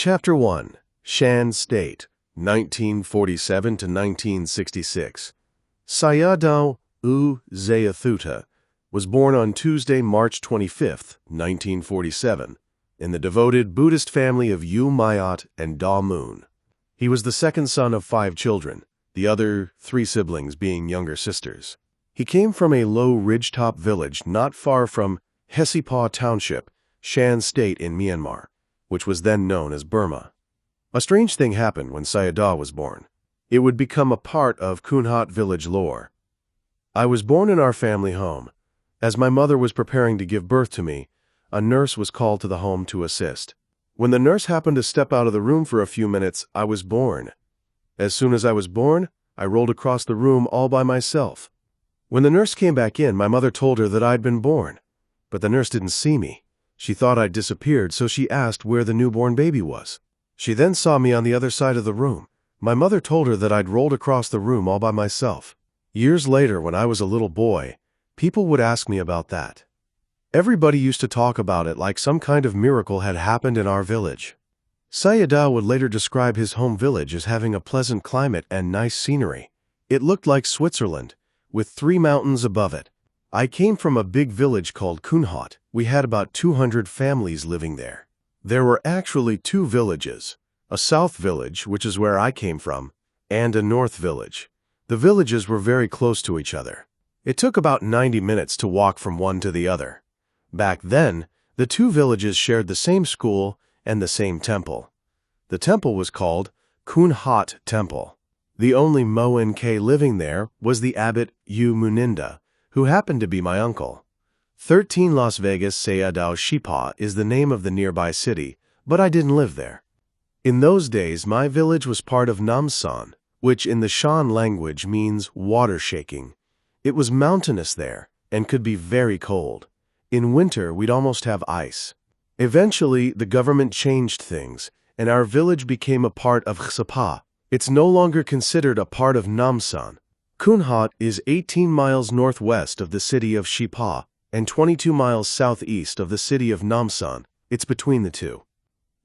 Chapter 1. Shan State, 1947 to 1966. Sayadaw U Zayathuta was born on Tuesday, March 25, 1947, in the devoted Buddhist family of Yu Mayat and Da Moon. He was the second son of 5 children, the other 3 siblings being younger sisters. He came from a low ridgetop village not far from Hesipa Township, Shan State in Myanmar, which was then known as Burma. A strange thing happened when Sayadaw was born. It would become a part of Kunhat village lore. I was born in our family home. As my mother was preparing to give birth to me, a nurse was called to the home to assist. When the nurse happened to step out of the room for a few minutes, I was born. As soon as I was born, I rolled across the room all by myself. When the nurse came back in, my mother told her that I'd been born. But the nurse didn't see me. She thought I'd disappeared, so she asked where the newborn baby was. She then saw me on the other side of the room. My mother told her that I'd rolled across the room all by myself. Years later, when I was a little boy, people would ask me about that. Everybody used to talk about it like some kind of miracle had happened in our village. Sayadaw would later describe his home village as having a pleasant climate and nice scenery. It looked like Switzerland, with 3 mountains above it. I came from a big village called Kunhat. We had about 200 families living there. There were actually 2 villages, a south village, which is where I came from, and a north village. The villages were very close to each other. It took about 90 minutes to walk from one to the other. Back then, the 2 villages shared the same school and the same temple. The temple was called Kunhat Temple. The only Mo-NK living there was the abbot Yu Muninda, who happened to be my uncle. 13 Las Vegas Sayadaw Shipa is the name of the nearby city, but I didn't live there. In those days, my village was part of Namsan, which in the Shan language means water shaking. It was mountainous there and could be very cold. In winter, we'd almost have ice. Eventually, the government changed things, and our village became a part of Hsipa. It's no longer considered a part of Namsan. Kunhat is 18 miles northwest of the city of Shipa and 22 miles southeast of the city of Namsan. It's between the two.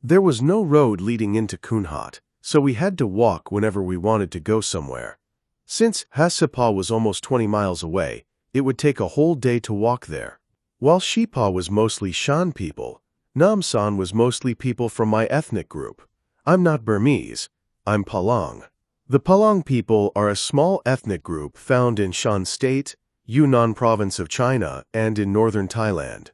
There was no road leading into Kunhat, so we had to walk whenever we wanted to go somewhere. Since Hsipa was almost 20 miles away, it would take a whole day to walk there. While Shipa was mostly Shan people, Namsan was mostly people from my ethnic group. I'm not Burmese, I'm Palang. The Palang people are a small ethnic group found in Shan State, Yunnan province of China, and in northern Thailand.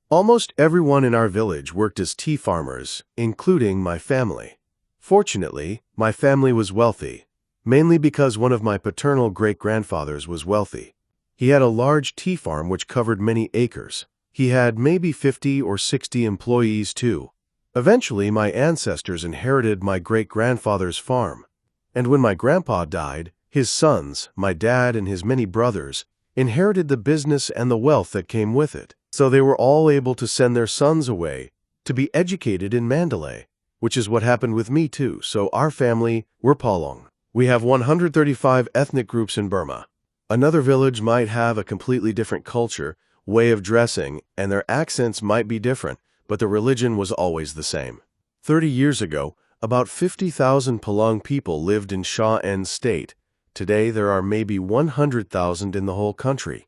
Almost everyone in our village worked as tea farmers, including my family. Fortunately, my family was wealthy, mainly because one of my paternal great-grandfathers was wealthy. He had a large tea farm which covered many acres. He had maybe 50 or 60 employees too. Eventually, my ancestors inherited my great-grandfather's farm. And when my grandpa died, his sons, my dad and his many brothers, inherited the business and the wealth that came with it. So they were all able to send their sons away to be educated in Mandalay, which is what happened with me too. So our family, we're Palang. We have 135 ethnic groups in Burma. Another village might have a completely different culture, way of dressing, and their accents might be different, but the religion was always the same. 30 years ago, about 50,000 Palang people lived in Shan State. Today, there are maybe 100,000 in the whole country.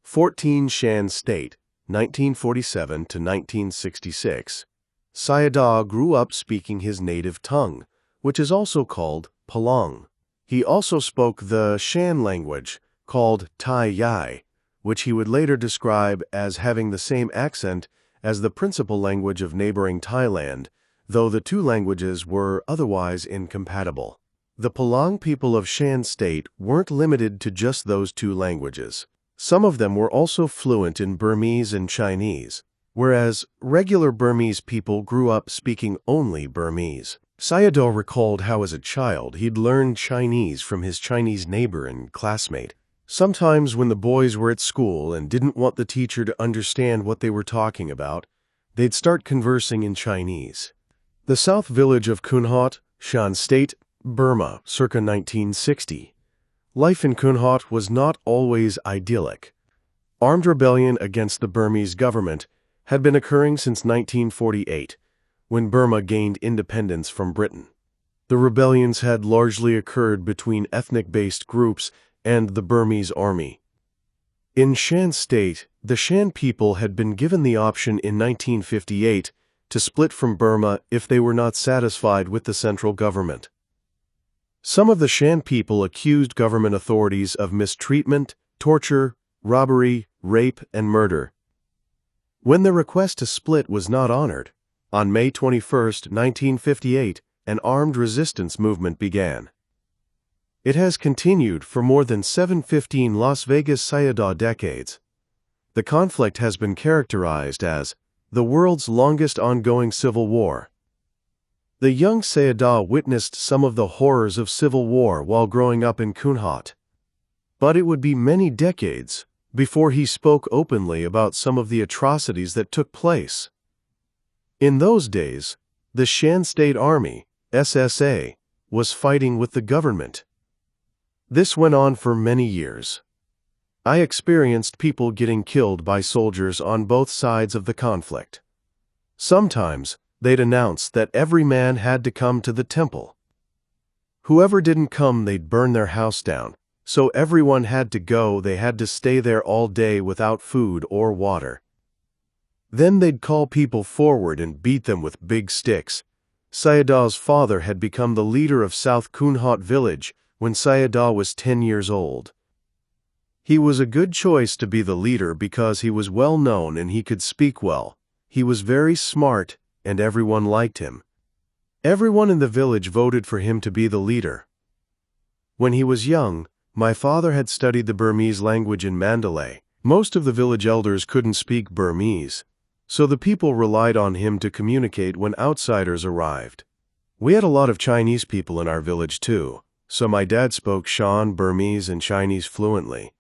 14 Shan State, 1947 to 1966. Sayadaw grew up speaking his native tongue, which is also called Palang. He also spoke the Shan language, called Tai Yai, which he would later describe as having the same accent as the principal language of neighboring Thailand, though the 2 languages were otherwise incompatible. The Palang people of Shan State weren't limited to just those 2 languages. Some of them were also fluent in Burmese and Chinese, whereas regular Burmese people grew up speaking only Burmese. Sayadaw recalled how as a child he'd learned Chinese from his Chinese neighbor and classmate. Sometimes when the boys were at school and didn't want the teacher to understand what they were talking about, they'd start conversing in Chinese. The south village of Kunhat, Shan State, Burma, circa 1960. Life in Kunhat was not always idyllic. Armed rebellion against the Burmese government had been occurring since 1948, when Burma gained independence from Britain. The rebellions had largely occurred between ethnic-based groups and the Burmese army. In Shan State, the Shan people had been given the option in 1958 to split from Burma if they were not satisfied with the central government. Some of the Shan people accused government authorities of mistreatment, torture, robbery, rape, and murder. When the request to split was not honored, on May 21, 1958, an armed resistance movement began. It has continued for more than 715 Las Vegas Sayadaw decades. The conflict has been characterized as the world's longest ongoing civil war. The young Sayadaw witnessed some of the horrors of civil war while growing up in Kunhat. But it would be many decades before he spoke openly about some of the atrocities that took place. In those days, the Shan State Army, SSA, was fighting with the government. This went on for many years. I experienced people getting killed by soldiers on both sides of the conflict. Sometimes, they'd announce that every man had to come to the temple. Whoever didn't come, they'd burn their house down, so everyone had to go. They had to stay there all day without food or water. Then they'd call people forward and beat them with big sticks. Sayadaw's father had become the leader of South Kunhat village when Sayadaw was 10 years old. He was a good choice to be the leader because he was well known and he could speak well. He was very smart and everyone liked him. Everyone in the village voted for him to be the leader. When he was young, my father had studied the Burmese language in Mandalay. Most of the village elders couldn't speak Burmese, so the people relied on him to communicate when outsiders arrived. We had a lot of Chinese people in our village too, so my dad spoke Shan, Burmese, and Chinese fluently.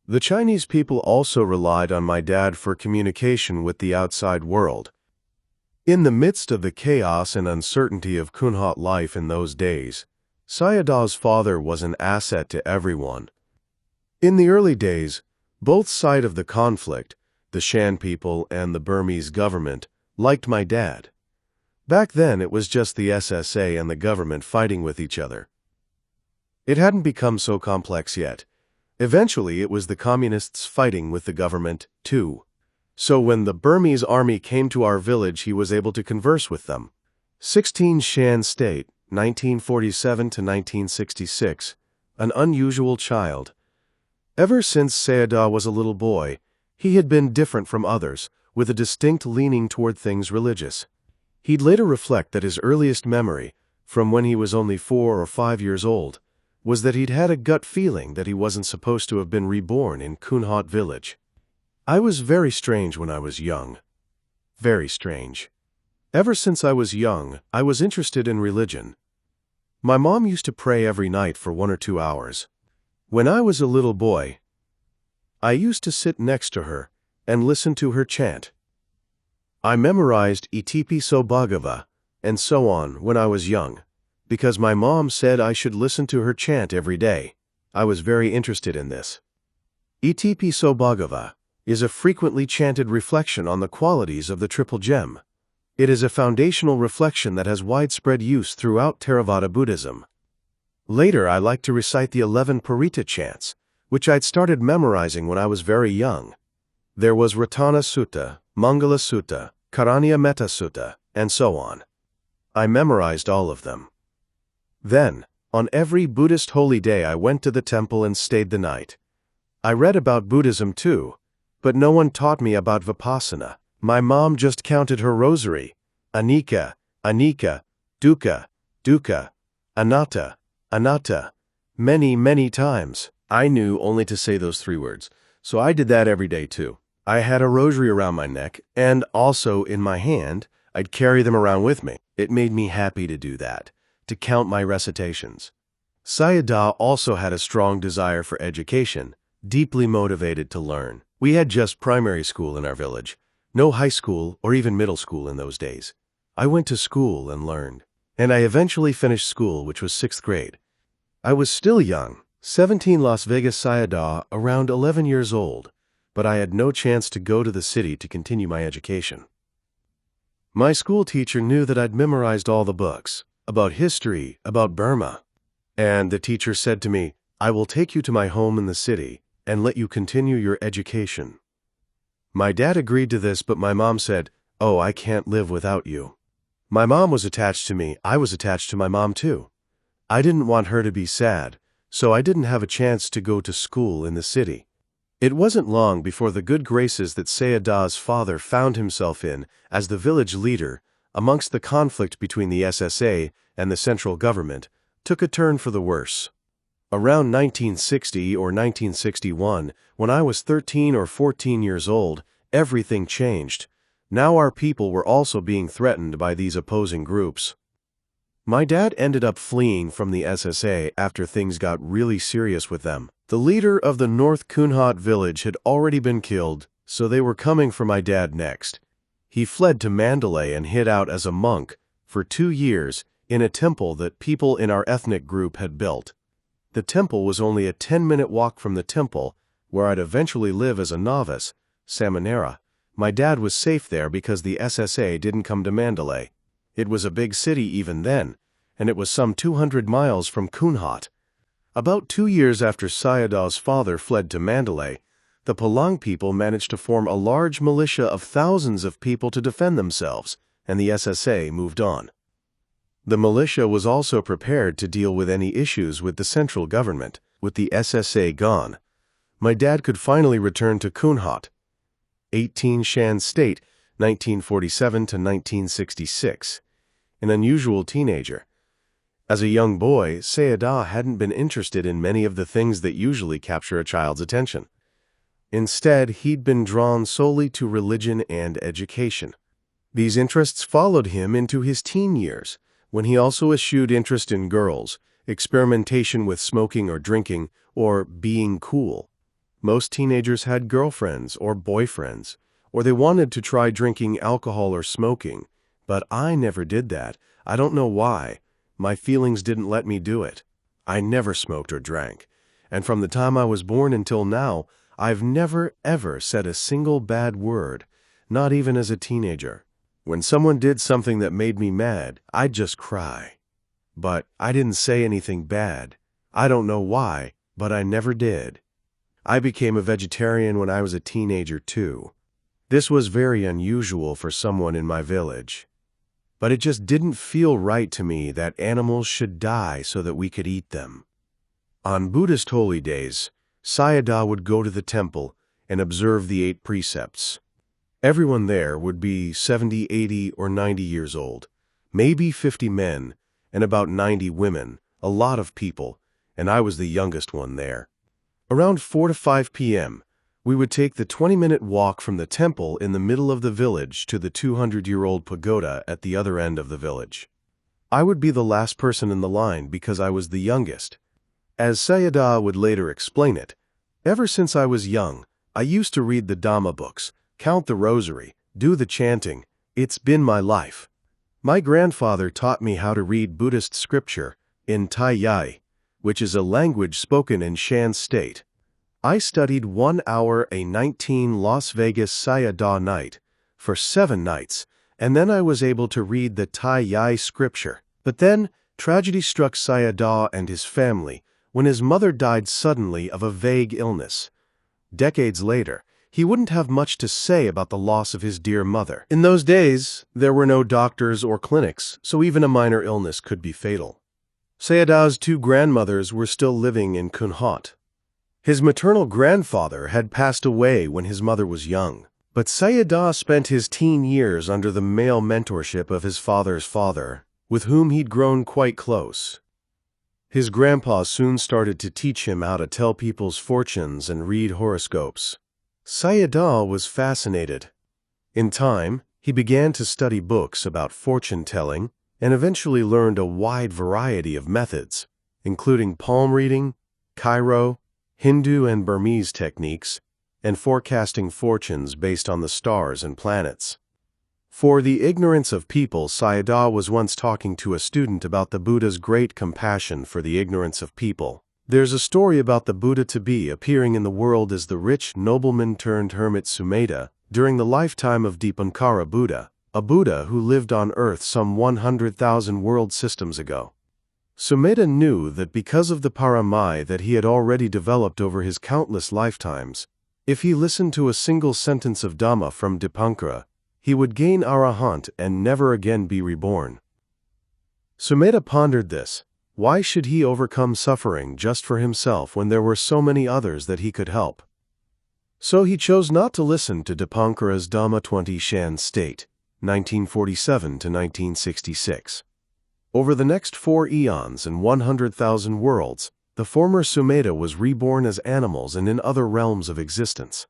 The Chinese people also relied on my dad for communication with the outside world. In the midst of the chaos and uncertainty of Kunhat life in those days, Sayadaw's father was an asset to everyone. In the early days, both sides of the conflict, the Shan people and the Burmese government, liked my dad. Back then it was just the SSA and the government fighting with each other. It hadn't become so complex yet. Eventually it was the communists fighting with the government, too. So when the Burmese army came to our village, he was able to converse with them. 16 Shan State, 1947 to 1966, an unusual child. Ever since Sayadaw was a little boy, he had been different from others, with a distinct leaning toward things religious. He'd later reflect that his earliest memory, from when he was only 4 or 5 years old, was that he'd had a gut feeling that he wasn't supposed to have been reborn in Kunhat village. I was very strange when I was young. Very strange. Ever since I was young, I was interested in religion. My mom used to pray every night for 1 or 2 hours. When I was a little boy, I used to sit next to her and listen to her chant. I memorized Itipi So Bhagava and so on when I was young, because my mom said I should listen to her chant every day. I was very interested in this. Itipi So Bhagava is a frequently chanted reflection on the qualities of the Triple Gem. It is a foundational reflection that has widespread use throughout Theravada Buddhism. Later, I liked to recite the 11 Parita chants, which I'd started memorizing when I was very young. There was Ratana Sutta, Mangala Sutta, Karanya Metta Sutta, and so on. I memorized all of them. Then, on every Buddhist holy day, I went to the temple and stayed the night. I read about Buddhism too, but no one taught me about Vipassana. My mom just counted her rosary, Anicca, Anicca, Dukkha, Dukkha, Anatta, Anatta, many, many times. I knew only to say those 3 words, so I did that every day too. I had a rosary around my neck, and also in my hand. I'd carry them around with me. It made me happy to do that, to count my recitations. Sayadaw also had a strong desire for education, deeply motivated to learn. We had just primary school in our village, no high school or even middle school in those days. I went to school and learned, and I eventually finished school, which was 6th grade. I was still young, 17 Las Vegas Sayadaw, around 11 years old, but I had no chance to go to the city to continue my education. My school teacher knew that I'd memorized all the books, about history, about Burma. And the teacher said to me, "I will take you to my home in the city and let you continue your education." My dad agreed to this, but my mom said, "Oh, I can't live without you." My mom was attached to me. I was attached to my mom too. I didn't want her to be sad, so I didn't have a chance to go to school in the city. It wasn't long before the good graces that Sayadaw's father found himself in as the village leader amongst the conflict between the SSA and the central government took a turn for the worse. Around 1960 or 1961, when I was 13 or 14 years old, everything changed. Now our people were also being threatened by these opposing groups. My dad ended up fleeing from the SSA after things got really serious with them. The leader of the North Kunhat village had already been killed, so they were coming for my dad next. He fled to Mandalay and hid out as a monk for 2 years in a temple that people in our ethnic group had built. The temple was only a 10-minute walk from the temple where I'd eventually live as a novice, Samanera. My dad was safe there because the SSA didn't come to Mandalay. It was a big city even then, and it was some 200 miles from Kunhat. About 2 years after Sayadaw's father fled to Mandalay, the Palang people managed to form a large militia of thousands of people to defend themselves, and the SSA moved on. The militia was also prepared to deal with any issues with the central government. With the SSA gone, my dad could finally return to Kunhat. 18 Shan State, 1947 to 1966. An unusual teenager. As a young boy, Sayadaw hadn't been interested in many of the things that usually capture a child's attention. Instead, he'd been drawn solely to religion and education. These interests followed him into his teen years, when he also eschewed interest in girls, experimentation with smoking or drinking, or being cool. Most teenagers had girlfriends or boyfriends, or they wanted to try drinking alcohol or smoking, but I never did that. I don't know why. My feelings didn't let me do it. I never smoked or drank, and from the time I was born until now, I've never ever said a single bad word, not even as a teenager. When someone did something that made me mad, I'd just cry. But I didn't say anything bad. I don't know why, but I never did. I became a vegetarian when I was a teenager too. This was very unusual for someone in my village. But it just didn't feel right to me that animals should die so that we could eat them. On Buddhist holy days, Sayadaw would go to the temple and observe the 8 precepts. Everyone there would be 70, 80, or 90 years old, maybe 50 men, and about 90 women, a lot of people, and I was the youngest one there. Around 4 to 5 p.m., we would take the 20-minute walk from the temple in the middle of the village to the 200-year-old pagoda at the other end of the village. I would be the last person in the line because I was the youngest. As Sayadaw would later explain it, ever since I was young, I used to read the Dhamma books, count the rosary, do the chanting. It's been my life. My grandfather taught me how to read Buddhist scripture in Thai Yai, which is a language spoken in Shan State. I studied 1 hour a 19 Las Vegas Sayadaw night for 7 nights, and then I was able to read the Thai Yai scripture. But then, tragedy struck Sayadaw and his family when his mother died suddenly of a vague illness. Decades later, he wouldn't have much to say about the loss of his dear mother. In those days, there were no doctors or clinics, so even a minor illness could be fatal. Sayadaw's 2 grandmothers were still living in Kunhat. His maternal grandfather had passed away when his mother was young, but Sayadaw spent his teen years under the male mentorship of his father's father, with whom he'd grown quite close. His grandpa soon started to teach him how to tell people's fortunes and read horoscopes. Sayadaw was fascinated. In time, he began to study books about fortune-telling and eventually learned a wide variety of methods, including palm reading, Cairo, Hindu and Burmese techniques, and forecasting fortunes based on the stars and planets. For the ignorance of people, Sayadaw was once talking to a student about the Buddha's great compassion for the ignorance of people. There's a story about the Buddha to be appearing in the world as the rich nobleman-turned-hermit Sumedha during the lifetime of Dipankara Buddha. a Buddha who lived on Earth some 100,000 world systems ago. Sumedha knew that because of the paramai that he had already developed over his countless lifetimes, if he listened to a single sentence of Dhamma from Dipankara, he would gain arahant and never again be reborn. Sumedha pondered this. Why should he overcome suffering just for himself when there were so many others that he could help? So he chose not to listen to Dipankara's Dhamma 20 Shan state, 1947 to 1966. Over the next 4 eons and 100,000 worlds, the former Sumedha was reborn as animals and in other realms of existence.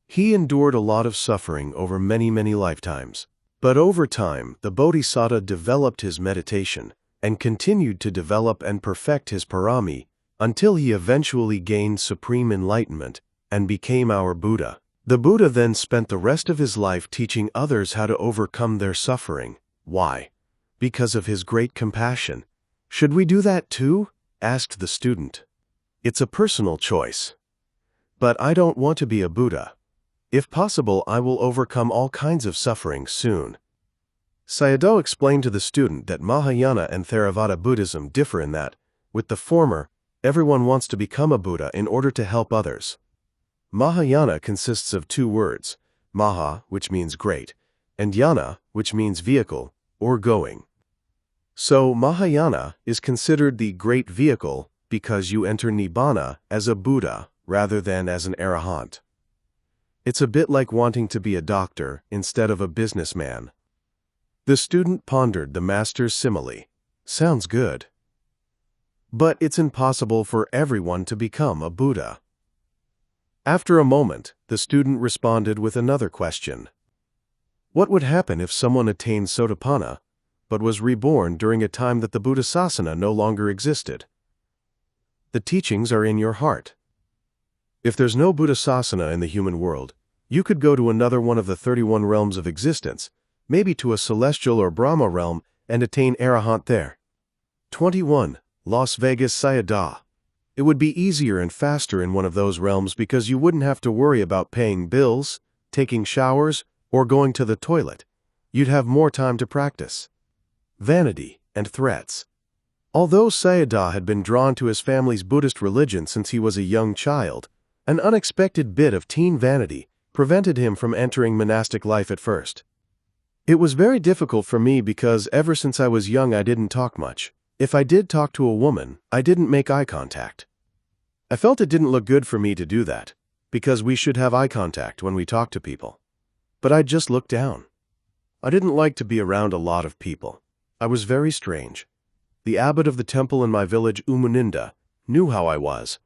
He endured a lot of suffering over many lifetimes. But over time, the Bodhisattva developed his meditation and continued to develop and perfect his parami until he eventually gained supreme enlightenment and became our Buddha. The Buddha then spent the rest of his life teaching others how to overcome their suffering. Why? Because of his great compassion. Should we do that too? Asked the student. It's a personal choice. But I don't want to be a Buddha. If possible, I will overcome all kinds of suffering soon. Sayadaw explained to the student that Mahayana and Theravada Buddhism differ in that, with the former, everyone wants to become a Buddha in order to help others. Mahayana consists of 2 words, Maha, which means great, and Yana, which means vehicle, or going. So Mahayana is considered the great vehicle because you enter Nibbana as a Buddha rather than as an arahant. It's a bit like wanting to be a doctor instead of a businessman. The student pondered the master's simile. Sounds good. But it's impossible for everyone to become a Buddha. After a moment, the student responded with another question. What would happen if someone attained Sotapanna, but was reborn during a time that the Buddhasasana no longer existed? The teachings are in your heart. If there's no Buddhasasana in the human world, you could go to another one of the 31 realms of existence, maybe to a celestial or Brahma realm, and attain arahant there. 21. Las Vegas Sayadaw. It would be easier and faster in one of those realms because you wouldn't have to worry about paying bills, taking showers, or going to the toilet. You'd have more time to practice. Vanity and threats. Although Sayadaw had been drawn to his family's Buddhist religion since he was a young child, an unexpected bit of teen vanity prevented him from entering monastic life at first. It was very difficult for me because ever since I was young I didn't talk much. If I did talk to a woman, I didn't make eye contact. I felt it didn't look good for me to do that, because we should have eye contact when we talk to people. But I just looked down. I didn't like to be around a lot of people. I was very strange. The abbot of the temple in my village, Umuninda, knew how I was.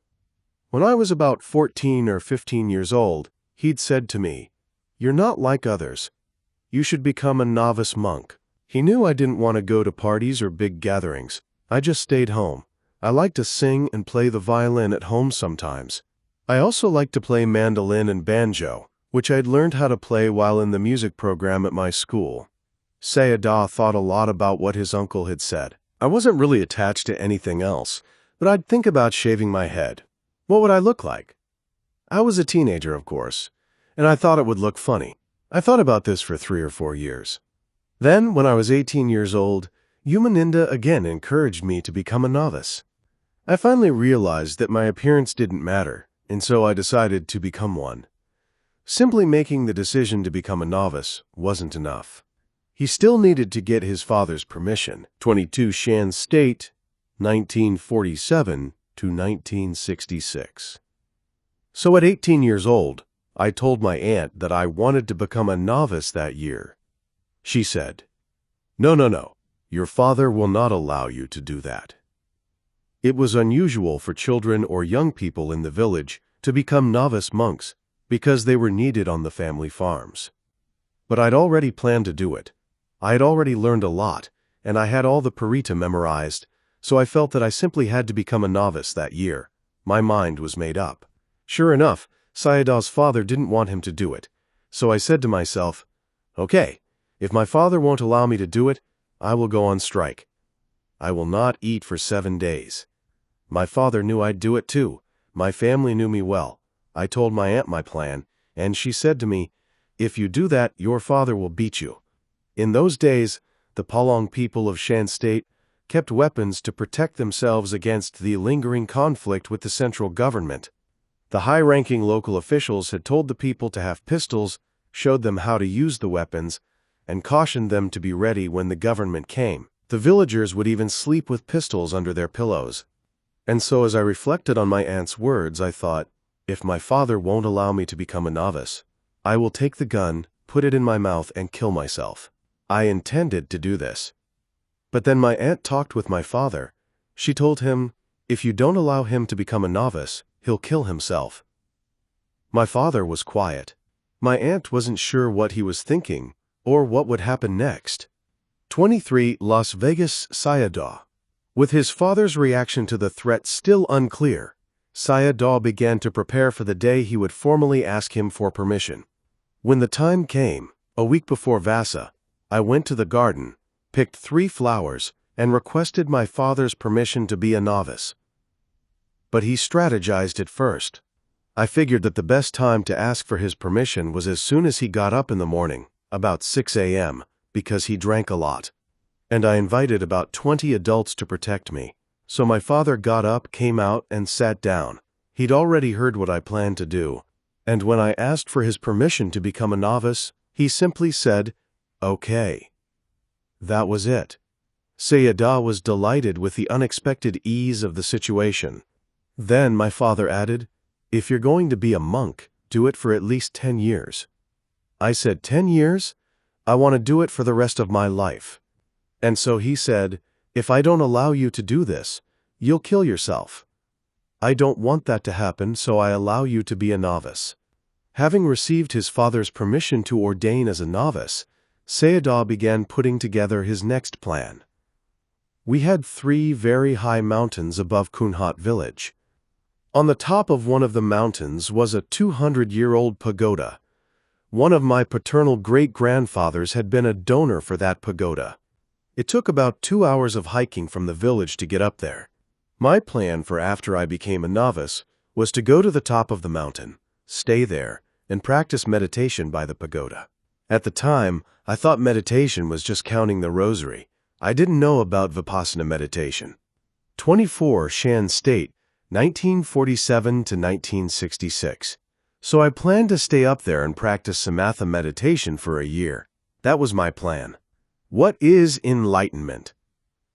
When I was about 14 or 15 years old, he'd said to me, "You're not like others. You should become a novice monk." He knew I didn't want to go to parties or big gatherings. I just stayed home. I liked to sing and play the violin at home sometimes. I also liked to play mandolin and banjo, which I'd learned how to play while in the music program at my school. Sayadaw thought a lot about what his uncle had said. I wasn't really attached to anything else, but I'd think about shaving my head. What would I look like? I was a teenager, of course, and I thought it would look funny. I thought about this for 3 or 4 years. Then, when I was 18 years old, Umuninda again encouraged me to become a novice. I finally realized that my appearance didn't matter, and so I decided to become one. Simply making the decision to become a novice wasn't enough. He still needed to get his father's permission. 22 Shan State, 1947 to 1966. So at 18 years old, I told my aunt that I wanted to become a novice that year. She said, No, your father will not allow you to do that." It was unusual for children or young people in the village to become novice monks because they were needed on the family farms. But I'd already planned to do it. I had already learned a lot, and I had all the parita memorized, so I felt that I simply had to become a novice that year. My mind was made up. Sure enough, Sayadaw's father didn't want him to do it, so I said to myself, "Okay, if my father won't allow me to do it, I will go on strike. I will not eat for 7 days." My father knew I'd do it too. My family knew me well. I told my aunt my plan, and she said to me, "If you do that, your father will beat you." In those days, the Palong people of Shan State kept weapons to protect themselves against the lingering conflict with the central government. The high-ranking local officials had told the people to have pistols, showed them how to use the weapons, and cautioned them to be ready when the government came. The villagers would even sleep with pistols under their pillows. And so as I reflected on my aunt's words, I thought, if my father won't allow me to become a novice, I will take the gun, put it in my mouth, and kill myself. I intended to do this. But then my aunt talked with my father. She told him, if you don't allow him to become a novice, he'll kill himself. My father was quiet. My aunt wasn't sure what he was thinking or what would happen next. 23 Las Vegas Sayadaw. With his father's reaction to the threat still unclear, Sayadaw began to prepare for the day he would formally ask him for permission. When the time came, a week before Vasa, I went to the garden, picked 3 flowers, and requested my father's permission to be a novice. But he strategized at first. I figured that the best time to ask for his permission was as soon as he got up in the morning, about 6 a.m., because he drank a lot. And I invited about 20 adults to protect me. So my father got up, came out, and sat down. He'd already heard what I planned to do. And when I asked for his permission to become a novice, he simply said, "Okay." That was it. Sayadaw was delighted with the unexpected ease of the situation. Then my father added, "If you're going to be a monk, do it for at least 10 years. I said, 10 years? I want to do it for the rest of my life. And so he said, if I don't allow you to do this, you'll kill yourself. I don't want that to happen, so I allow you to be a novice. Having received his father's permission to ordain as a novice, Sayadaw began putting together his next plan. We had 3 very high mountains above Kunhat village. On the top of one of the mountains was a 200-year-old pagoda. One of my paternal great-grandfathers had been a donor for that pagoda. It took about 2 hours of hiking from the village to get up there. My plan for after I became a novice was to go to the top of the mountain, stay there, and practice meditation by the pagoda. At the time, I thought meditation was just counting the rosary. I didn't know about Vipassana meditation. 24 Shan State, 1947 to 1966. So I planned to stay up there and practice Samatha meditation for a year. That was my plan. What is enlightenment?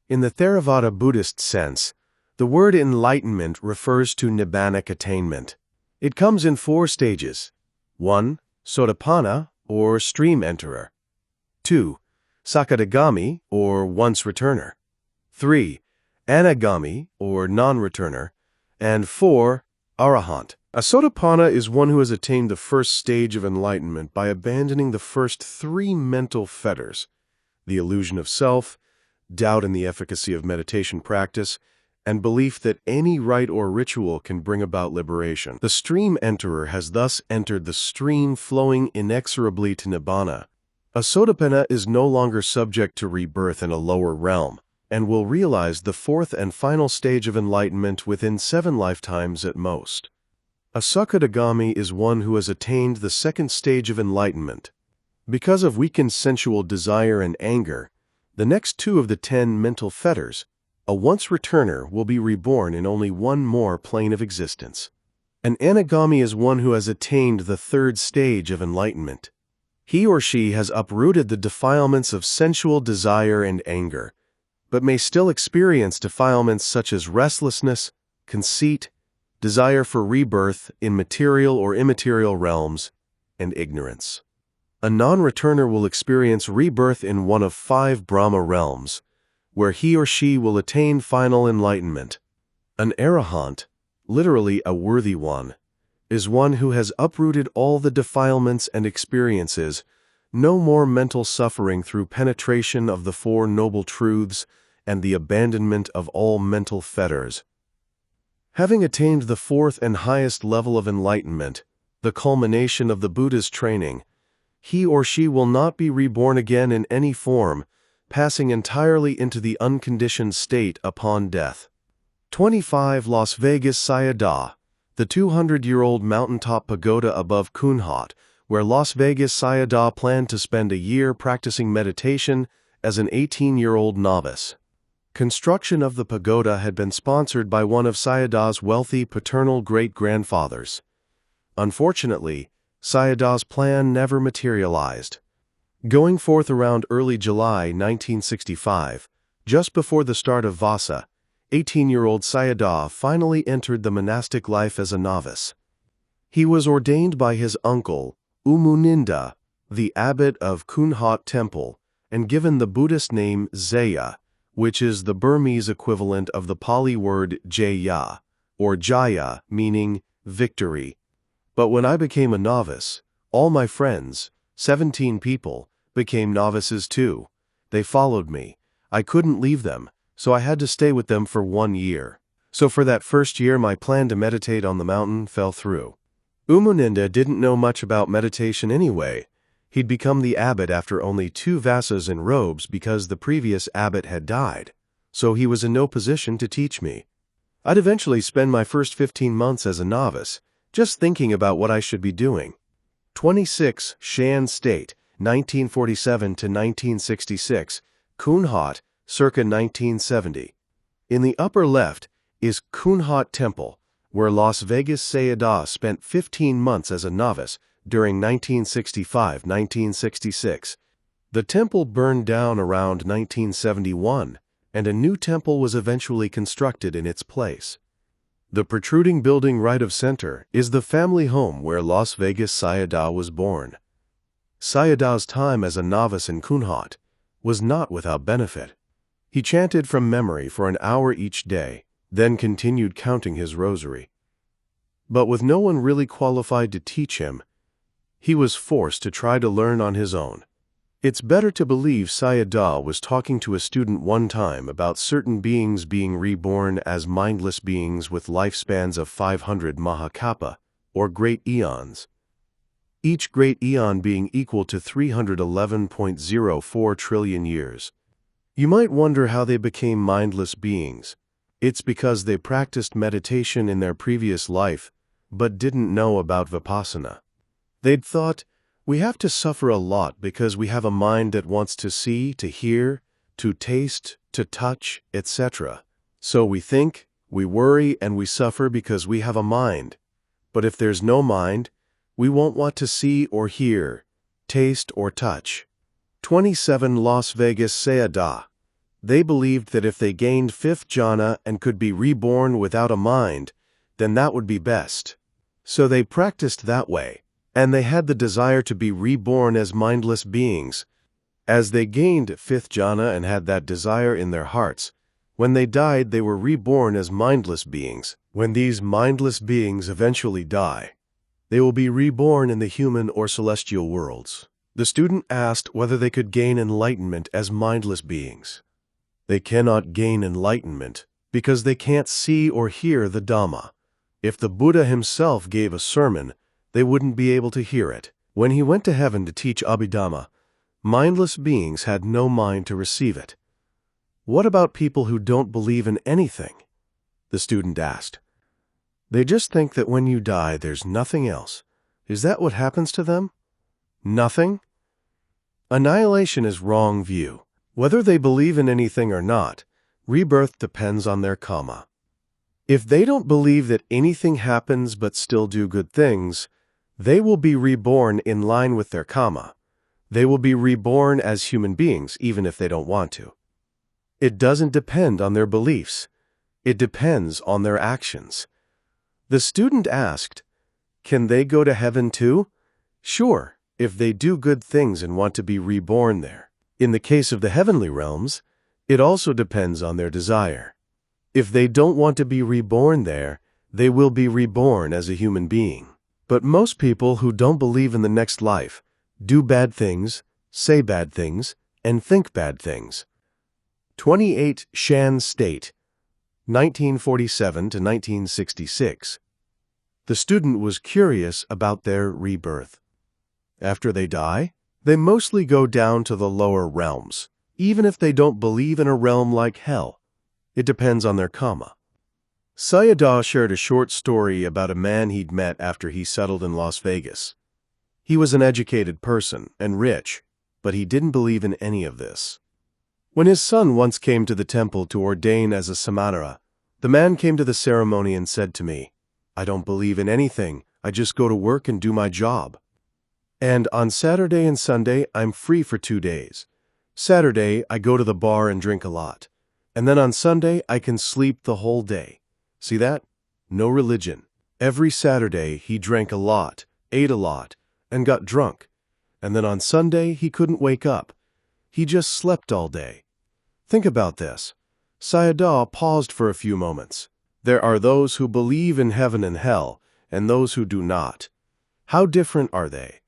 In the Theravada Buddhist sense, the word enlightenment refers to nibbanic attainment. It comes in 4 stages. 1. Sotapanna, or stream enterer. 2. Sakadagami, or once-returner. 3. Anagami, or non-returner. And 4. Arahant. A Sotapanna is one who has attained the first stage of enlightenment by abandoning the first 3 mental fetters: the illusion of self, doubt in the efficacy of meditation practice, and belief that any rite or ritual can bring about liberation. The stream enterer has thus entered the stream flowing inexorably to Nibbana. A Sotapanna is no longer subject to rebirth in a lower realm, and will realize the 4th and final stage of enlightenment within 7 lifetimes at most. A Sakadagami is one who has attained the 2nd stage of enlightenment. Because of weakened sensual desire and anger, the next 2 of the 10 mental fetters, a once-returner will be reborn in only 1 more plane of existence. An Anagami is one who has attained the 3rd stage of enlightenment. He or she has uprooted the defilements of sensual desire and anger, but may still experience defilements such as restlessness, conceit, desire for rebirth in material or immaterial realms, and ignorance. A non-returner will experience rebirth in one of 5 Brahma realms, where he or she will attain final enlightenment. An arahant, literally a worthy one, is one who has uprooted all the defilements and experiences, no more mental suffering through penetration of the 4 noble truths and the abandonment of all mental fetters. Having attained the 4th and highest level of enlightenment, the culmination of the Buddha's training, he or she will not be reborn again in any form, passing entirely into the unconditioned state upon death. 25 Las Vegas Sayadaw. The 200-year-old mountaintop pagoda above Kunhat where Las Vegas Sayadaw planned to spend a year practicing meditation as an 18-year-old novice. Construction of the pagoda had been sponsored by one of Sayadaw's wealthy paternal great-grandfathers. Unfortunately, Sayadaw's plan never materialized. Going forth around early July 1965, just before the start of Vasa, 18-year-old Sayadaw finally entered the monastic life as a novice. He was ordained by his uncle, Umuninda, the abbot of Kunhat Temple, and given the Buddhist name Zaya, which is the Burmese equivalent of the Pali word Jaya, or Jaya, meaning victory. But when I became a novice, all my friends, 17 people, became novices too. They followed me. I couldn't leave them, so I had to stay with them for 1 year. So for that first year, my plan to meditate on the mountain fell through. Umuninda didn't know much about meditation anyway. He'd become the abbot after only 2 vasas in robes because the previous abbot had died, so he was in no position to teach me. I'd eventually spend my first 15 months as a novice, just thinking about what I should be doing. 26 Shan State, 1947 to 1966, Kunhat, circa 1970. In the upper left is Kunhat Temple, where Las Vegas Sayadaw spent 15 months as a novice during 1965-1966. The temple burned down around 1971, and a new temple was eventually constructed in its place. The protruding building right of center is the family home where Las Vegas Sayadaw was born. Sayadaw's time as a novice in Kunhat was not without benefit. He chanted from memory for an hour each day, then continued counting his rosary. But with no one really qualified to teach him, he was forced to try to learn on his own. It's better to believe Sayadaw was talking to a student one time about certain beings being reborn as mindless beings with lifespans of 500 Mahakapa, or great eons, each great eon being equal to 311.04 trillion years. You might wonder how they became mindless beings. It's because they practiced meditation in their previous life, but didn't know about Vipassana. They'd thought, we have to suffer a lot because we have a mind that wants to see, to hear, to taste, to touch, etc. So we think, we worry, and we suffer because we have a mind. But if there's no mind, we won't want to see or hear, taste or touch. 27 Las Vegas Sayadaw. They believed that if they gained 5th jhana and could be reborn without a mind, then that would be best. So they practiced that way, and they had the desire to be reborn as mindless beings. As they gained 5th jhana and had that desire in their hearts, when they died they were reborn as mindless beings. When these mindless beings eventually die, they will be reborn in the human or celestial worlds. The student asked whether they could gain enlightenment as mindless beings. They cannot gain enlightenment because they can't see or hear the Dhamma. If the Buddha himself gave a sermon, they wouldn't be able to hear it. When he went to heaven to teach Abhidhamma, mindless beings had no mind to receive it. What about people who don't believe in anything? The student asked. They just think that when you die, there's nothing else. Is that what happens to them? Nothing? Annihilation is wrong view. Whether they believe in anything or not, rebirth depends on their karma. If they don't believe that anything happens but still do good things, they will be reborn in line with their karma. They will be reborn as human beings, even if they don't want to. It doesn't depend on their beliefs. It depends on their actions. The student asked, can they go to heaven too? Sure, if they do good things and want to be reborn there. In the case of the heavenly realms, it also depends on their desire. If they don't want to be reborn there, they will be reborn as a human being. But most people who don't believe in the next life do bad things, say bad things, and think bad things. 28 Shan State, 1947 to 1966. The student was curious about their rebirth. After they die, they mostly go down to the lower realms, even if they don't believe in a realm like hell. It depends on their karma. Sayadaw shared a short story about a man he'd met after he settled in Las Vegas. He was an educated person and rich, but he didn't believe in any of this. When his son once came to the temple to ordain as a Samanera, the man came to the ceremony and said to me, "I don't believe in anything, I just go to work and do my job. And on Saturday and Sunday, I'm free for 2 days. Saturday, I go to the bar and drink a lot. And then on Sunday, I can sleep the whole day." See that? No religion. Every Saturday, he drank a lot, ate a lot, and got drunk. And then on Sunday, he couldn't wake up. He just slept all day. Think about this. Sayadaw paused for a few moments. There are those who believe in heaven and hell, and those who do not. How different are they?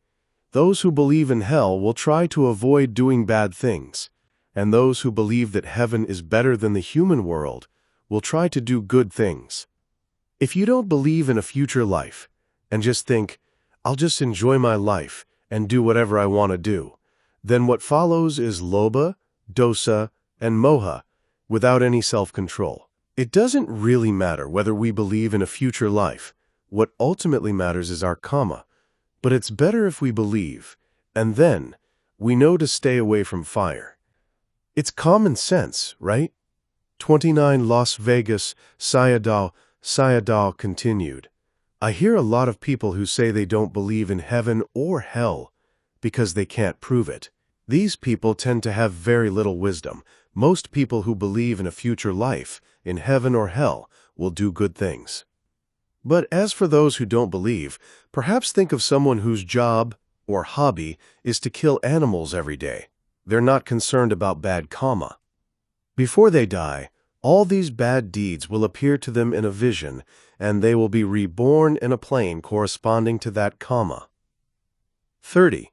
Those who believe in hell will try to avoid doing bad things, and those who believe that heaven is better than the human world will try to do good things. If you don't believe in a future life, and just think, "I'll just enjoy my life and do whatever I want to do," then what follows is lobha, dosa, and moha, without any self-control. It doesn't really matter whether we believe in a future life. What ultimately matters is our karma. But it's better if we believe, and then we know to stay away from fire. It's common sense, right? 29 Las Vegas, Sayadaw continued. I hear a lot of people who say they don't believe in heaven or hell because they can't prove it. These people tend to have very little wisdom. Most people who believe in a future life, in heaven or hell, will do good things. But as for those who don't believe, perhaps think of someone whose job or hobby is to kill animals every day. They're not concerned about bad karma. Before they die, all these bad deeds will appear to them in a vision, and they will be reborn in a plane corresponding to that karma. 30.